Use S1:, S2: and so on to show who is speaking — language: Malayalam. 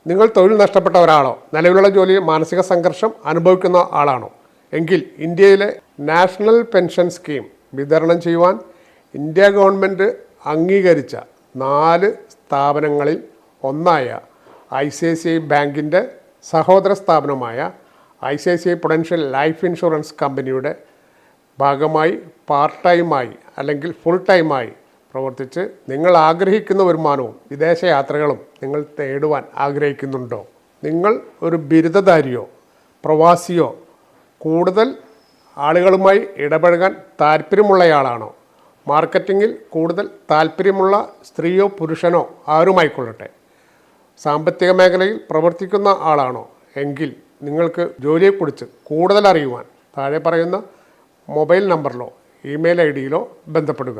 S1: നിങ്ങൾ തൊഴിൽ നഷ്ടപ്പെട്ട ഒരാളോ നിലവിലുള്ള ജോലിയിൽ മാനസിക സംഘർഷം അനുഭവിക്കുന്ന ആളാണോ എങ്കിൽ ഇന്ത്യയിലെ നാഷണൽ പെൻഷൻ സ്കീം വിതരണം ചെയ്യുവാൻ ഇന്ത്യ ഗവൺമെൻറ് അംഗീകരിച്ച 4 സ്ഥാപനങ്ങളിൽ ഒന്നായ ICICI ബാങ്കിൻ്റെ സഹോദര സ്ഥാപനമായ ICICI പ്രൊഡൻഷ്യൽ ലൈഫ് ഇൻഷുറൻസ് കമ്പനിയുടെ ഭാഗമായി പാർട്ട് ടൈമായി അല്ലെങ്കിൽ ഫുൾ ടൈമായി പ്രവർത്തിച്ച് നിങ്ങൾ ആഗ്രഹിക്കുന്ന വരുമാനവും വിദേശയാത്രകളും നിങ്ങൾ തേടുവാൻ ആഗ്രഹിക്കുന്നുണ്ടോ? നിങ്ങൾ ഒരു ബിരുദധാരിയോ പ്രവാസിയോ കൂടുതൽ ആളുകളുമായി ഇടപഴകാൻ താല്പര്യമുള്ളയാളാണോ? മാർക്കറ്റിങ്ങിൽ കൂടുതൽ താല്പര്യമുള്ള സ്ത്രീയോ പുരുഷനോ ആരുമായിക്കൊള്ളട്ടെ, സാമ്പത്തിക മേഖലയിൽ പ്രവർത്തിക്കുന്ന ആളാണോ എങ്കിൽ നിങ്ങൾക്ക് ജോലിയെക്കുറിച്ച് കൂടുതൽ അറിയുവാൻ താഴെ പറയുന്ന മൊബൈൽ നമ്പറിലോ ഇമെയിൽ ID യിലോ ബന്ധപ്പെടുക.